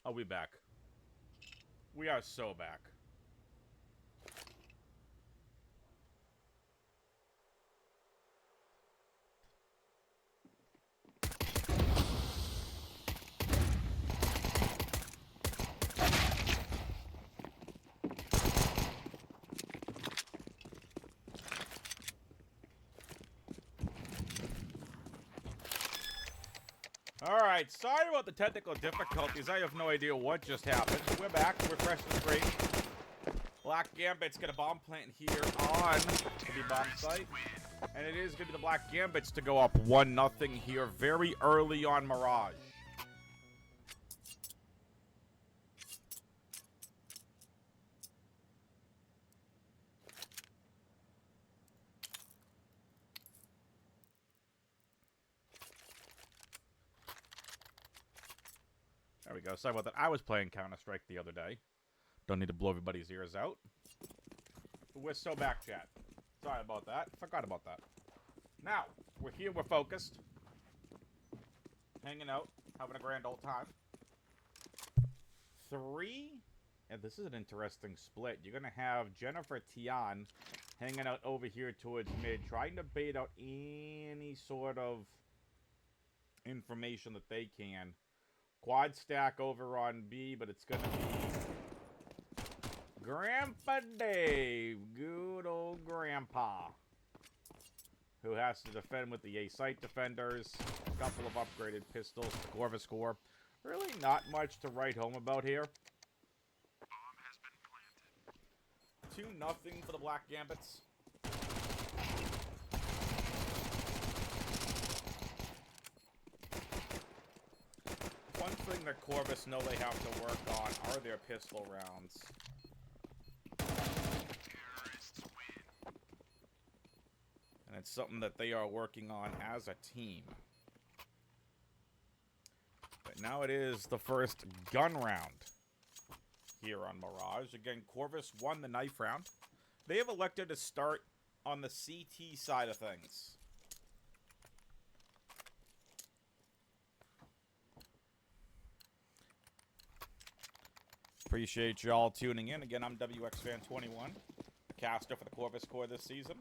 Are we back? We are so back. Alright, sorry about the technical difficulties. I have no idea what just happened. We're back. We're fresh and straight. Black Gambit's got a bomb plant here on the bomb site. And it is going to be the Black Gambits to go up 1-0 here very early on Mirage. There we go. Sorry about that. I was playing Counter-Strike the other day. Don't need to blow everybody's ears out. But we're so back, chat. Sorry about that. Forgot about that. Now, we're here. We're focused. Hanging out. Having a grand old time. 3. And this is an interesting split. You're going to have Jennifer Tian hanging out over here towards mid. Trying to bait out any sort of information that they can. Quad stack over on B, but it's going to be Grandpa Dave. Good old Grandpa. Who has to defend with the A-Site defenders. A couple of upgraded pistols. Corvus core. Really not much to write home about here. 2-0 for the Black Gambits. One thing that Corvus know they have to work on are their pistol rounds. And it's something that they are working on as a team. But now it is the first gun round here on Mirage. Again, Corvus won the knife round. They have elected to start on the CT side of things. Appreciate y'all tuning in. Again, I'm WxFan21, caster for the Corvus Core this season.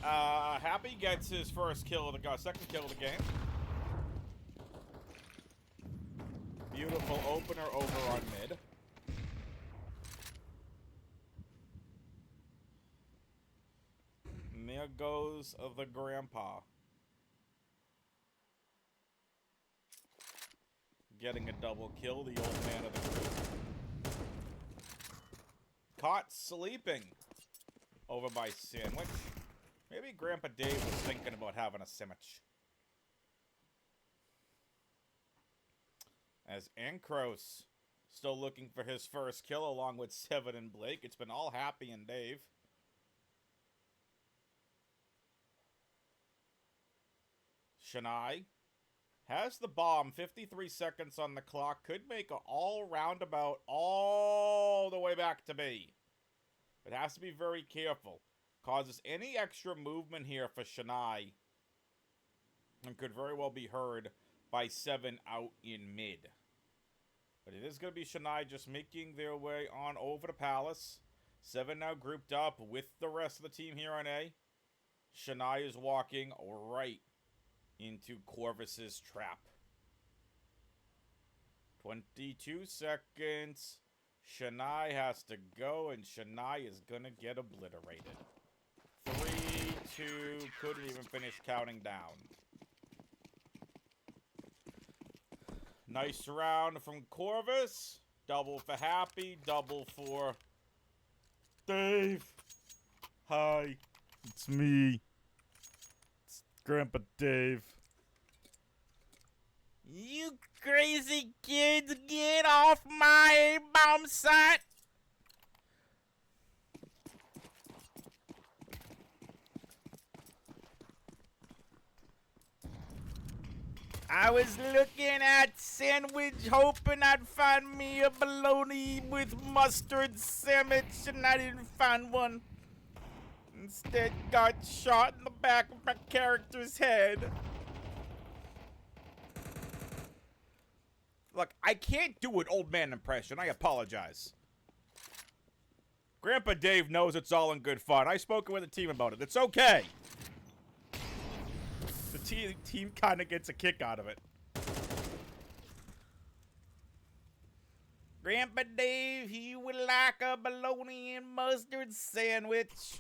Happy gets his first kill of the second kill of the game. Beautiful opener over on mid. And there goes the Grandpa. Getting a double kill, the old man of the group. Caught sleeping over by Sandwich. Maybe Grandpa Dave was thinking about having a sandwich. As Ankros still looking for his first kill along with Seven and Blake. It's been all Happy and Dave. Shania has the bomb. 53 seconds on the clock. Could make an all roundabout all the way back to B. But has to be very careful. Causes any extra movement here for Shania. And could very well be heard by 7 out in mid. But it is going to be Shania just making their way on over to Palace. 7 now grouped up with the rest of the team here on A. Shania is walking right into Corvus's trap. 22 seconds. Shania has to go, and Shania is going to get obliterated. 3, 2, couldn't even finish counting down. Nice round from Corvus. Double for Happy, double for Dave. Hi, it's me. It's Grandpa Dave. You crazy kids, get off my bomb site! I was looking at Sandwich, hoping I'd find me a bologna with mustard sandwich, and I didn't find one. Instead, got shot in the back of my character's head. Look, I can't do an old man impression. I apologize. Grandpa Dave knows it's all in good fun. I've spoken with the team about it. It's okay. The team kind of gets a kick out of it. Grandpa Dave, he would like a bologna and mustard sandwich.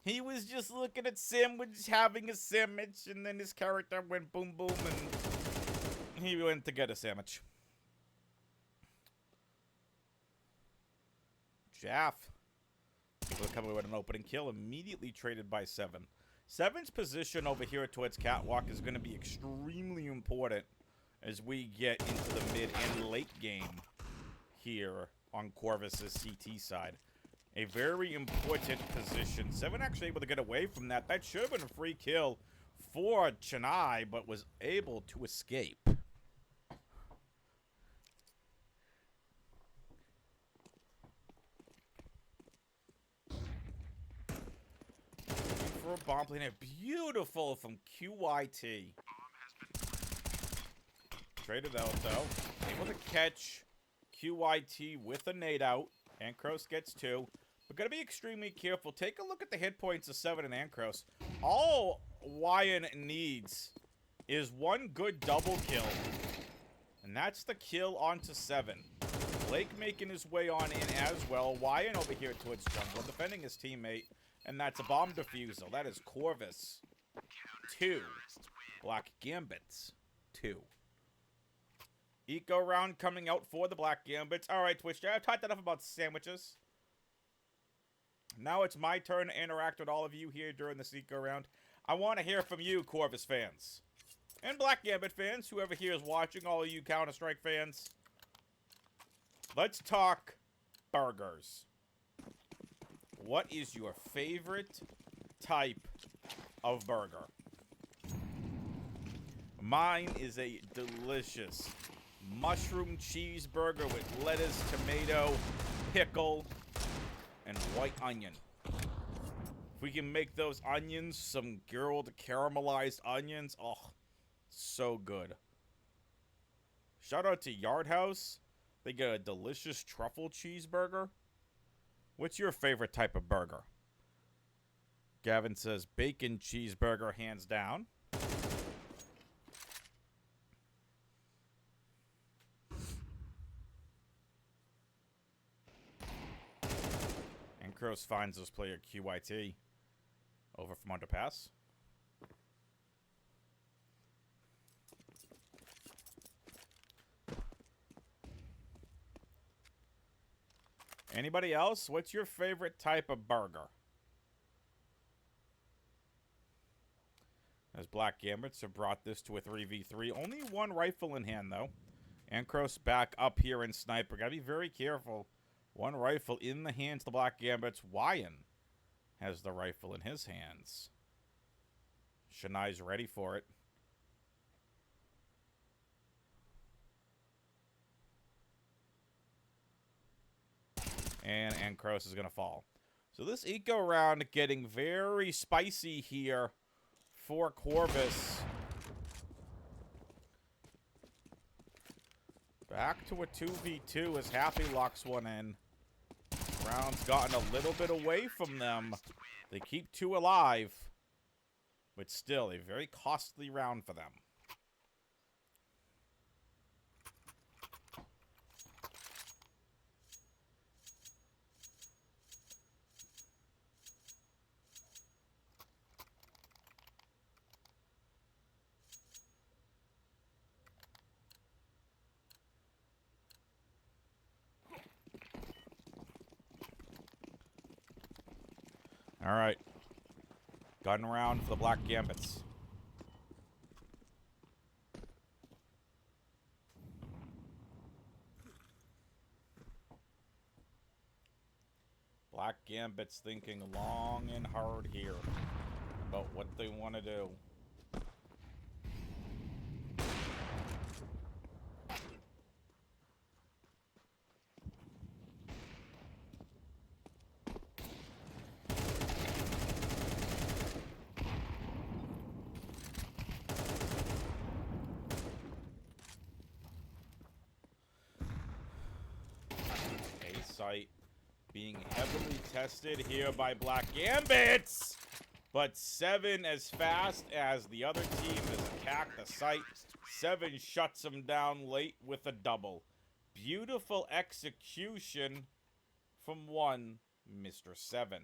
He was just looking at sandwich, having a sandwich, and then his character went boom boom, and he went to get a sandwich. Jaff. People coming with an opening kill, immediately traded by 7. 7's position over here towards Catwalk is going to be extremely important as we get into the mid and late game here on Corvus' CT side. A very important position. 7 actually able to get away from that. That should have been a free kill for Chennai, but was able to escape. For a bomb plane, beautiful from QYT. Traded out though. Able to catch QYT with a nade out. Ankros gets 2. We're going to be extremely careful. Take a look at the hit points of 7 and Ankros. All Wyan needs is one good double kill. And that's the kill onto 7. Blake making his way on in as well. Wyan over here towards jungle, defending his teammate. And that's a bomb defusal. That is Corvus 2. Black Gambits 2. Eco round coming out for the Black Gambits. Alright, Twitch, I've talked enough about sandwiches. Now it's my turn to interact with all of you here during this Eco round. I want to hear from you, Corvus fans. And Black Gambit fans, whoever here is watching, all of you Counter-Strike fans. Let's talk burgers. What is your favorite type of burger? Mine is a delicious mushroom cheeseburger with lettuce, tomato, pickle, and white onion. If we can make those onions some grilled caramelized onions, oh, so good. Shout out to Yard House. They get a delicious truffle cheeseburger. What's your favorite type of burger? Gavin says bacon cheeseburger, hands down. And Kroos finds this player QYT over from underpass. Anybody else? What's your favorite type of burger? As Black Gambits have brought this to a 3v3. Only one rifle in hand, though. Ankros back up here in Sniper. Gotta be very careful. One rifle in the hands of the Black Gambits. Wyan has the rifle in his hands. Shani's ready for it. And Ankros is going to fall. So this eco round getting very spicy here for Corvus. Back to a 2v2 as Happy locks one in. Round's gotten a little bit away from them. They keep 2 alive. But still, a very costly round for them. All right. Gun round for the Black Gambits. Black Gambits thinking long and hard here about what they want to do. being heavily tested here by Black Gambits. But 7, as fast as the other team has attacked the site, 7 shuts them down late with a double. Beautiful execution from one Mr. 7.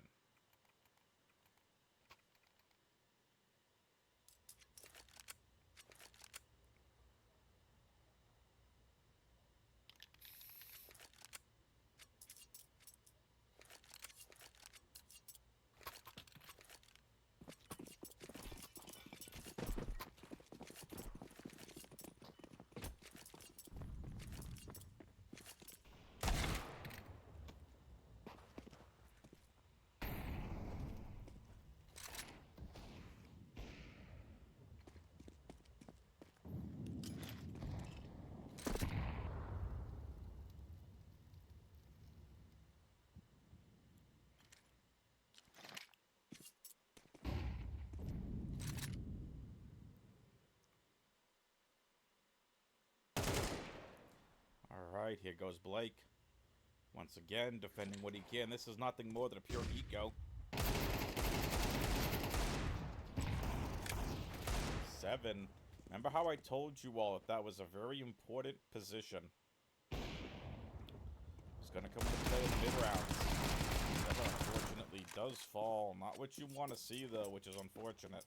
Alright, here goes Blake. Once again, defending what he can. This is nothing more than a pure eco. 7. Remember how I told you all that was a very important position? It's going to come into play in the mid-rounds. 7, unfortunately, does fall. Not what you want to see, though, which is unfortunate.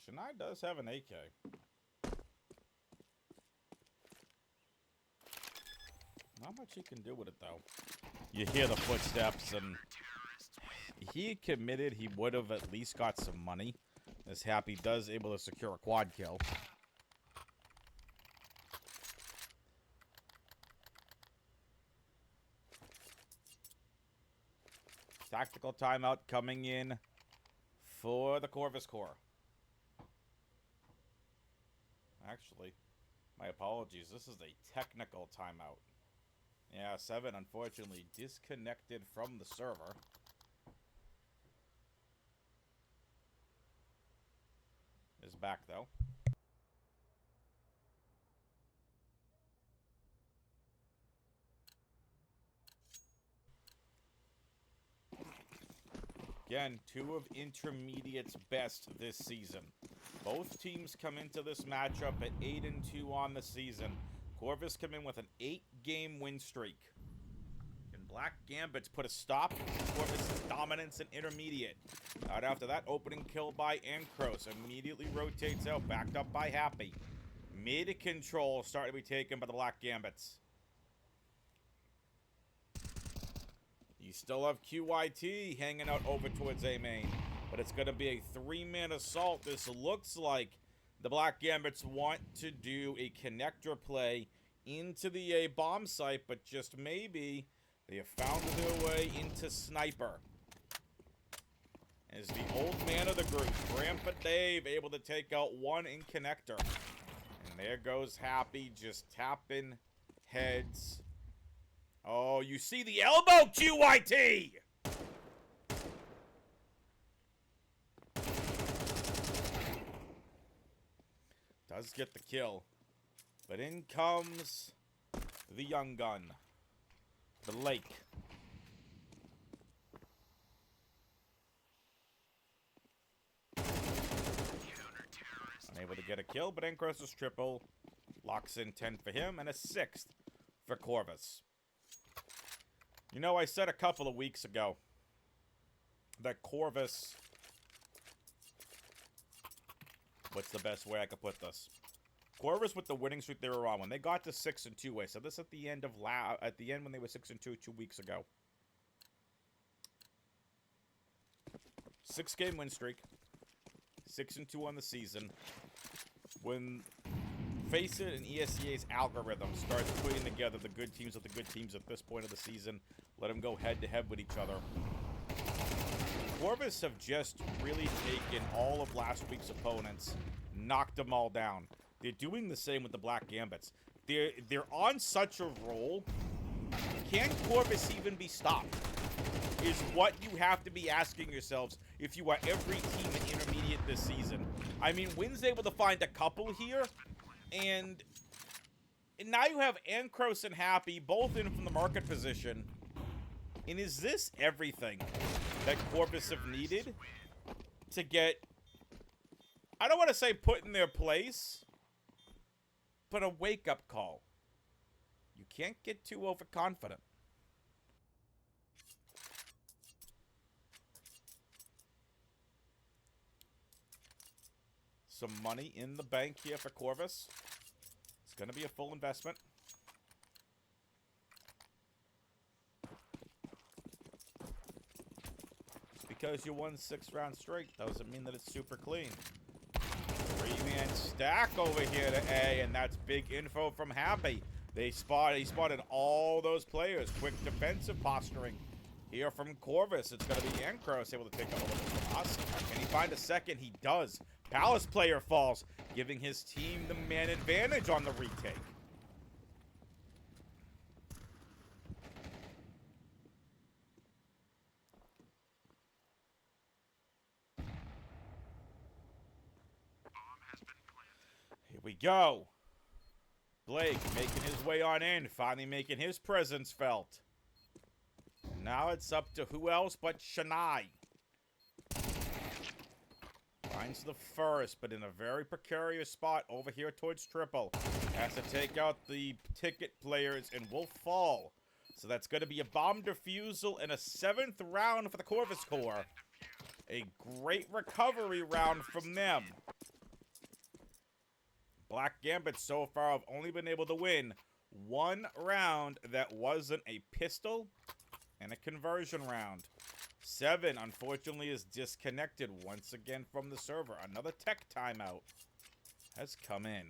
Chennai does have an AK. Not much he can do with it, though. You hear the footsteps, and he committed he would have at least got some money. As Happy does able to secure a quad kill. Tactical timeout coming in for the Corvus core. Actually, my apologies. This is a technical timeout. Yeah, 7 unfortunately disconnected from the server. Is back though. Again, 2 of Intermediate's best this season. Both teams come into this matchup at 8-2 on the season. Corvus come in with an 8-game win streak. Can Black Gambits put a stop to Corvus' dominance in Intermediate? Right after that, opening kill by Ankros. Immediately rotates out, backed up by Happy. Mid control starting to be taken by the Black Gambits. You still have QYT hanging out over towards A main. But it's going to be a 3-man assault. This looks like the Black Gambits want to do a connector play into the A bomb site, but just maybe they have found their way into Sniper. As the old man of the group, Grandpa Dave, able to take out one in connector. And there goes Happy, just tapping heads. Oh, you see the elbow, QYT! Does get the kill. But in comes the young gun. The Lake. Unable to get a kill, but Ankros' triple locks in 10 for him and a 6th for Corvus. You know, I said a couple of weeks ago that Corvus... What's the best way I could put this? Corvus with the winning streak they were on when they got to 6-2. I said this at the end of when they were 6-2 2 weeks ago. 6-game win streak, 6-2 on the season. When Face It and ESEA's algorithm starts putting together the good teams with the good teams at this point of the season, let them go head-to-head with each other. Corvus have just really taken all of last week's opponents, knocked them all down. They're doing the same with the Black Gambits. They're on such a roll. Can Corvus even be stopped? Is what you have to be asking yourselves if you are every team in Intermediate this season. I mean, Wynn's able to find a couple here, and now you have Ankros and Happy both in from the market position. And is this everything that Corvus have needed to get, I don't want to say put in their place, but a wake-up call? You can't get too overconfident. Some money in the bank here for Corvus. It's going to be a full investment. Just because you won 6 rounds straight doesn't mean that it's super clean. 3-man stack over here to A, and that's big info from Happy. He spotted all those players. Quick defensive posturing here from Corvus. It's going to be Ankros able to take a little bit from us. Can he find a second? He does. Palace player falls, giving his team the man advantage on the retake. Here we go. Blake making his way on in, finally making his presence felt. Now it's up to who else but Shania. Finds the first, but in a very precarious spot over here towards triple. Has to take out the ticket players and will fall. So that's going to be a bomb defusal and a 7th round for the Corvus Corps. A great recovery round from them. Black Gambit so far have only been able to win 1 round that wasn't a pistol and a conversion round. 7, unfortunately, is disconnected once again from the server. Another tech timeout has come in.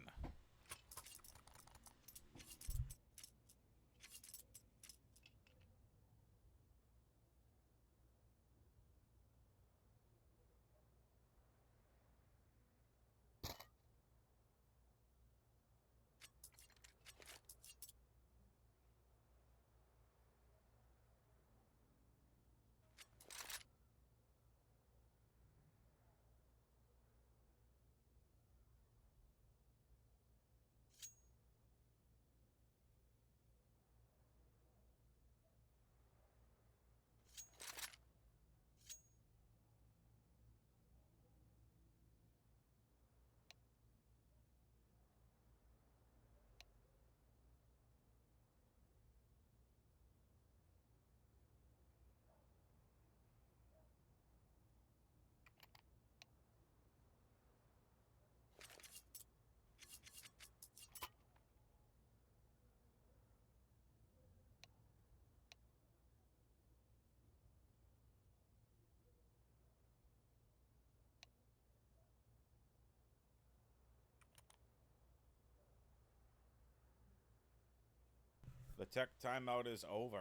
The tech timeout is over.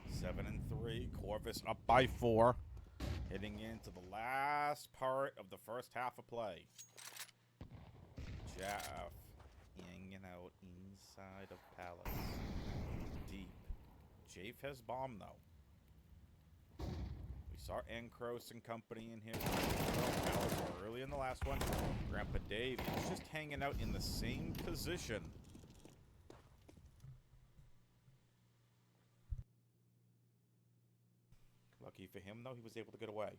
Seven and 3, Corvus up by 4. Heading into the last part of the first half of play. Jeff hanging out inside of Palace. Deep. Jafe has bomb, though. We saw Ankros and company in here. Palace early in the last one. Grandpa Dave is just hanging out in the same position. Lucky for him, though, he was able to get away.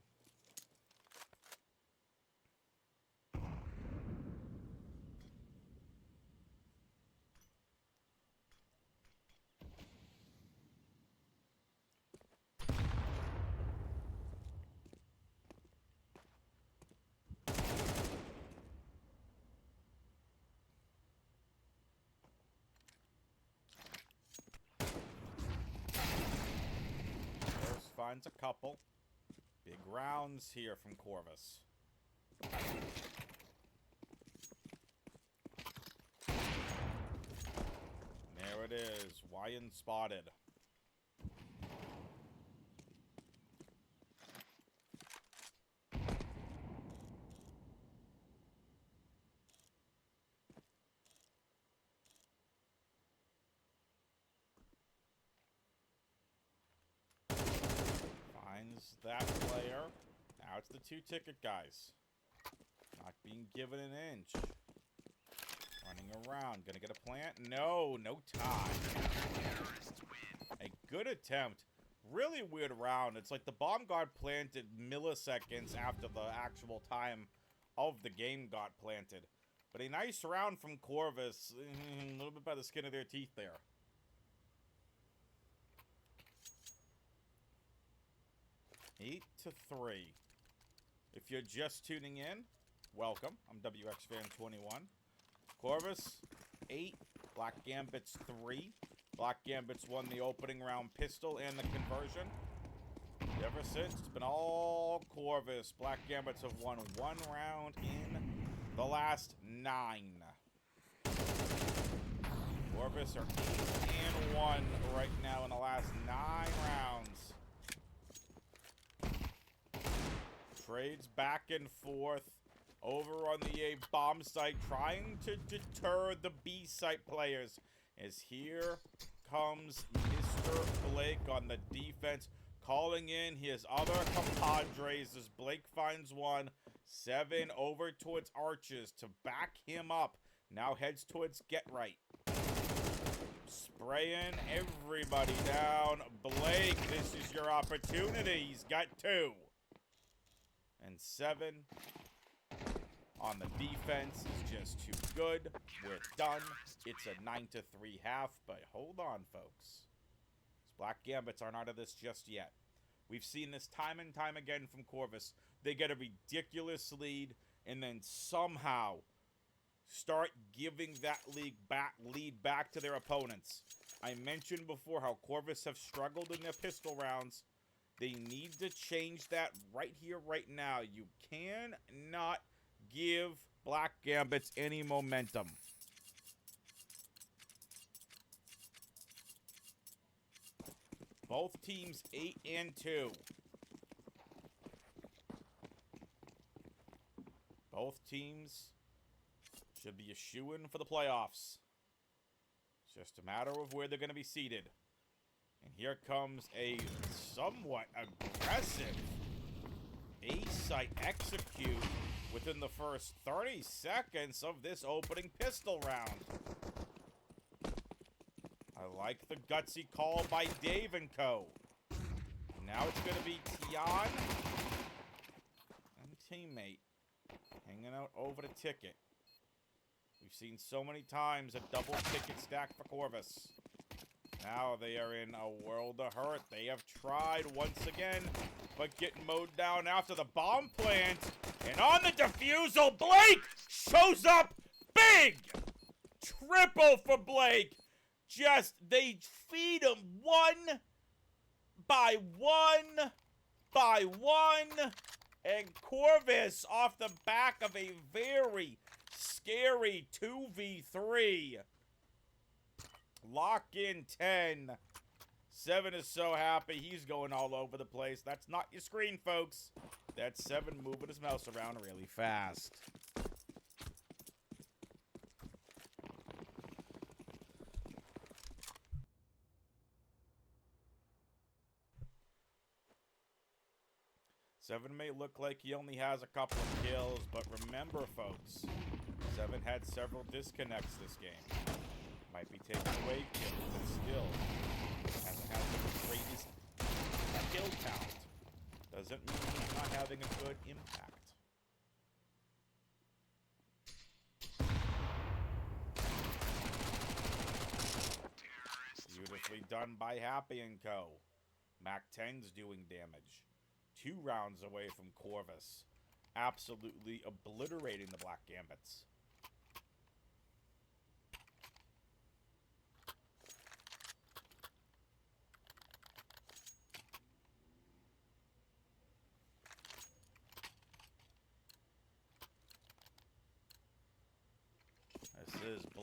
finds a couple. Big rounds here from Corvus. There it is. Wyan spotted. Finds that player. Now it's the 2-ticket guys. Not being given an inch. Running around. Gonna get a plant? No, no time. A good attempt. Really weird round. It's like the bomb got planted milliseconds after the actual time of the game got planted. But a nice round from Corvus. A little bit by the skin of their teeth there. Eight to 3. If you're just tuning in, welcome. I'm WxFan21. Corvus, 8. Black Gambit's 3. Black Gambit's won the opening round pistol and the conversion. Ever since, it's been all Corvus. Black Gambits have won 1 round in the last 9. Corvus are 8-1 right now in the last 9 rounds. Trades back and forth over on the A bomb site, trying to deter the B site players. As here comes Mr. Blake on the defense, calling in his other compadres as Blake finds one. 7 over towards Arches to back him up. Now heads towards Get Right. Spraying everybody down. Blake, this is your opportunity. He's got 2. And 7 on the defense is just too good. We're done. It's a 9 to 3 half, but hold on, folks. These Black Gambits aren't out of this just yet. We've seen this time and time again from Corvus. They get a ridiculous lead and then somehow start giving that lead back to their opponents. I mentioned before how Corvus have struggled in their pistol rounds. They need to change that right here, right now. You cannot give Black Gambits any momentum. Both teams 8-2. Both teams should be a shoo-in for the playoffs. It's just a matter of where they're going to be seated. And here comes a somewhat aggressive A-site execute within the first 30 seconds of this opening pistol round. I like the gutsy call by Dave and Co. Now it's going to be Tian and teammate hanging out over the ticket. We've seen so many times a double ticket stack for Corvus. Now they are in a world of hurt. They have tried once again, but getting mowed down after the bomb plant. And on the defusal, Blake shows up big! Triple for Blake. Just, they feed him one by one by one. And Corvus off the back of a very scary 2v3. Lock in 10. 7 is so happy. He's going all over the place. That's not your screen, folks. That's 7 moving his mouse around really fast. Seven may look like he only has a couple of kills, but remember, folks, 7 had several disconnects this game. Might be taking away kills, but still hasn't had the greatest kill count. Doesn't mean he's not having a good impact. Beautifully done by Happy & Co. Mac 10's doing damage. 2 rounds away from Corvus. Absolutely obliterating the Black Gambits.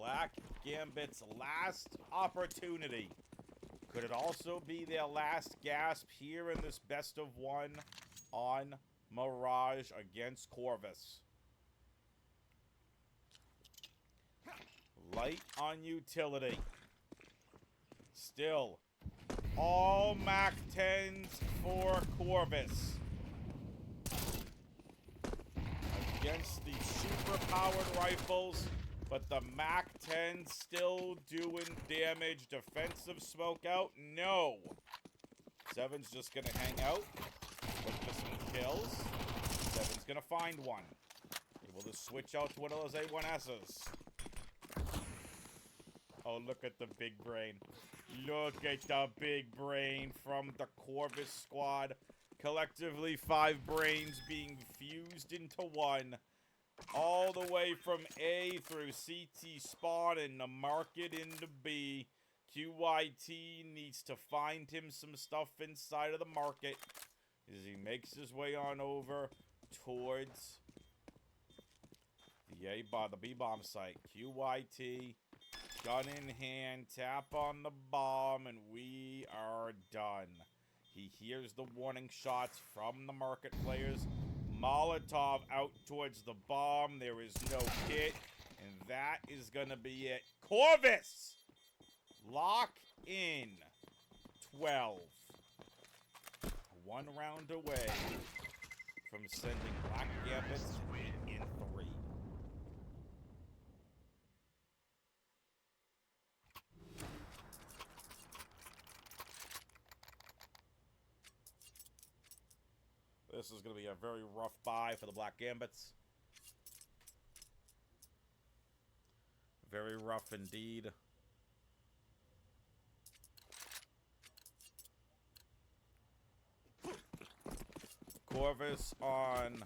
Black Gambit's last opportunity. Could it also be their last gasp here in this best of one on Mirage against Corvus? Light on utility. Still, all Mac 10s for Corvus. Against the super-powered rifles, but the Mac 10 still doing damage. Defensive smoke out? No. Seven's just gonna hang out, look for some kills. Seven's gonna find one. Able to switch out to one of those A1Ss. Oh, look at the big brain. Look at the big brain from the Corvus squad. Collectively, 5 brains being fused into one. All the way from A through CT spawn and the market into B. QYT needs to find him some stuff inside of the market as he makes his way on over towards the B-bomb site. QYT, gun in hand, tap on the bomb, and we are done. He hears the warning shots from the market players. Molotov out towards the bomb. There is no kit, and that is gonna be it. Corvus! Lock in 12. 1 round away from sending Black Gambits in 3. This is going to be a very rough bye for the Black Gambits. Very rough indeed. Corvus on...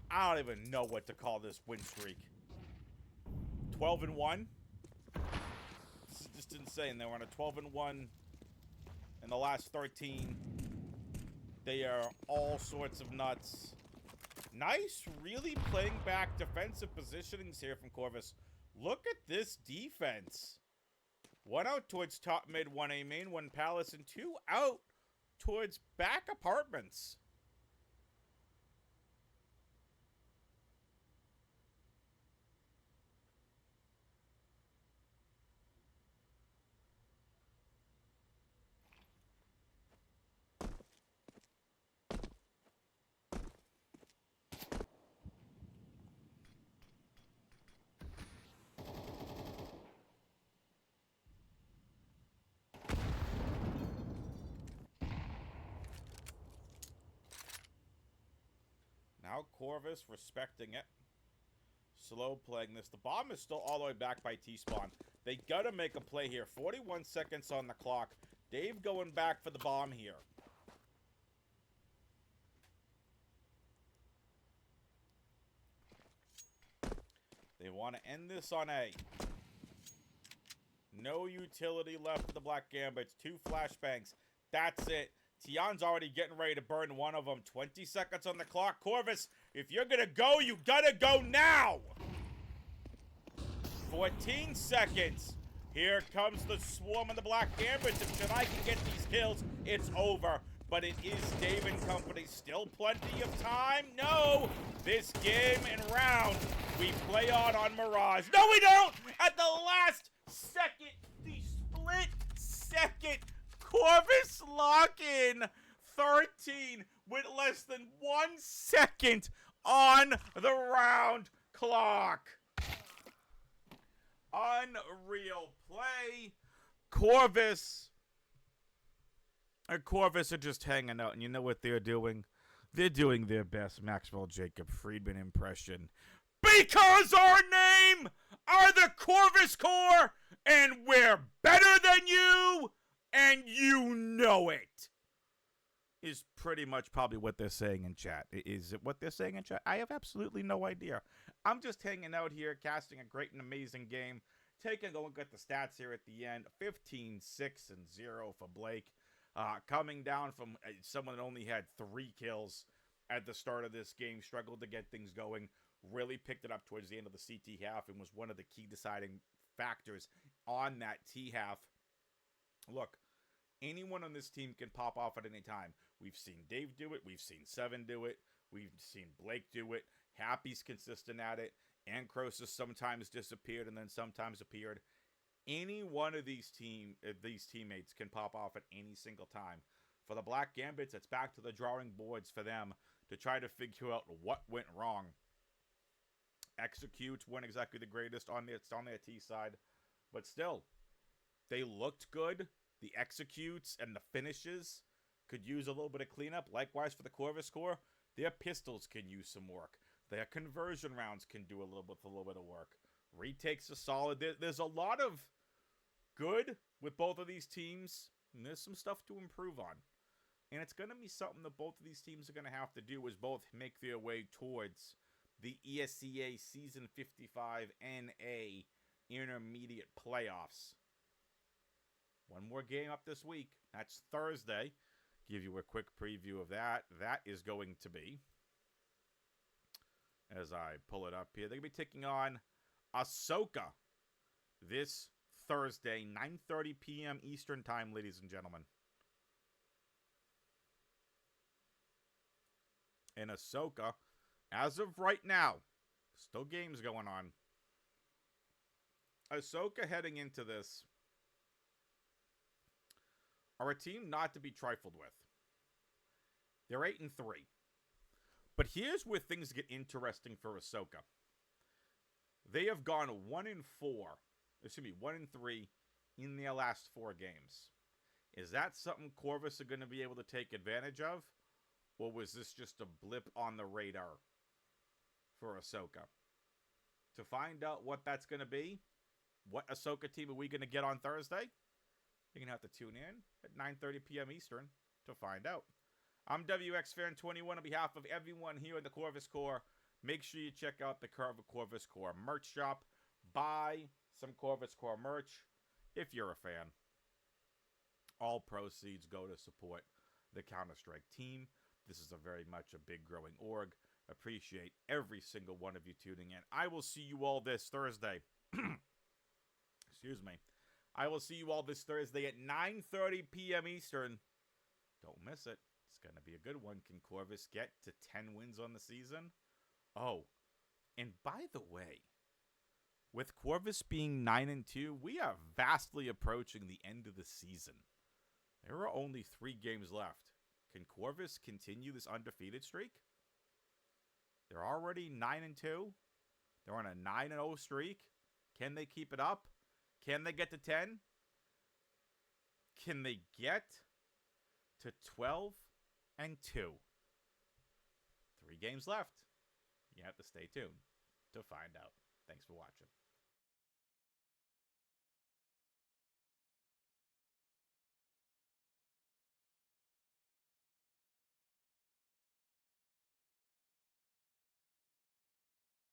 I don't even know what to call this win streak. 12-1? This is just insane. They were on a 12-1 in the last 13. They are all sorts of nuts. Nice, really playing back defensive positionings here from Corvus. Look at this defense. 1 out towards top mid, 1 A main, 1 palace, and 2 out towards back apartments. Now Corvus respecting it. Slow playing this. The bomb is still all the way back by T-spawn. They gotta make a play here. 41 seconds on the clock. Dave going back for the bomb here. They want to end this on A. No utility left for the Black Gambits. 2 flashbangs. That's it. Tian's already getting ready to burn one of them. 20 seconds on the clock. Corvus, if you're going to go, you got to go now. 14 seconds. Here comes the swarm of the Black Gambits. If Chennai can get these kills, it's over. But it is Dave and company. Still plenty of time. No. This game and round, we play on Mirage. No, we don't. At the last second, the split second, Corvus lock-in 13 with less than 1 second on the round clock. Unreal play. Corvus are just hanging out, and you know what they're doing? They're doing their best Maxwell Jacob Friedman impression. Because our name are the Corvus Corps, and we're better than you, and you know it. Is pretty much probably what they're saying in chat. Is it what they're saying in chat? I have absolutely no idea. I'm just hanging out here, casting a great and amazing game. Taking a look at the stats here at the end. 15, 6, and 0 for Blake. Coming down from someone that only had 3 kills at the start of this game. Struggled to get things going. really picked it up towards the end of the CT half and was one of the key deciding factors on that T half. Look, anyone on this team can pop off at any time. We've seen Dave do it. We've seen Seven do it. We've seen Blake do it. Happy's consistent at it. Ancrosis sometimes disappeared and then sometimes appeared. Any one of these teammates can pop off at any single time. For the Black Gambits, it's back to the drawing boards for them to try to figure out what went wrong. Executes weren't exactly the greatest on their T side, but still, they looked good. The executes and the finishes could use a little bit of cleanup. Likewise for the Corvus core, their pistols can use some work. Their conversion rounds can do a little bit of work. Retakes are solid. There's a lot of good with both of these teams, and there's some stuff to improve on. And it's going to be something that both of these teams are going to have to do, is both make their way towards the ESEA Season 55 NA Intermediate Playoffs. One more game up this week. That's Thursday. Give you a quick preview of that. That is going to be, as I pull it up here, they're going to be taking on Ahsoka this Thursday, 9:30 p.m. Eastern Time, ladies and gentlemen. And Ahsoka, as of right now, still games going on. Ahsoka heading into this are a team not to be trifled with. They're 8-3. But here's where things get interesting for Ahsoka. They have gone 1-3 in their last 4 games. Is that something Corvus are going to be able to take advantage of? Or was this just a blip on the radar for Ahsoka? To find out what that's going to be, what Ahsoka team are we going to get on Thursday? You're going to have to tune in at 9:30 p.m. Eastern to find out. I'm WxFan21 on behalf of everyone here in the Corvus Core. Make sure you check out the Corvus Core merch shop. Buy some Corvus Core merch if you're a fan. All proceeds go to support the Counter-Strike team. This is very much a big growing org. Appreciate every single one of you tuning in. I will see you all this Thursday. Excuse me. I will see you all this Thursday at 9:30 p.m. Eastern. Don't miss it. It's going to be a good one. Can Corvus get to 10 wins on the season? Oh, and by the way, with Corvus being 9-2, we are vastly approaching the end of the season. There are only 3 games left. Can Corvus continue this undefeated streak? They're already 9-2. They're on a 9-0 streak. Can they keep it up? Can they get to 10? Can they get to 12-2? 3 games left. You have to stay tuned to find out. Thanks for watching.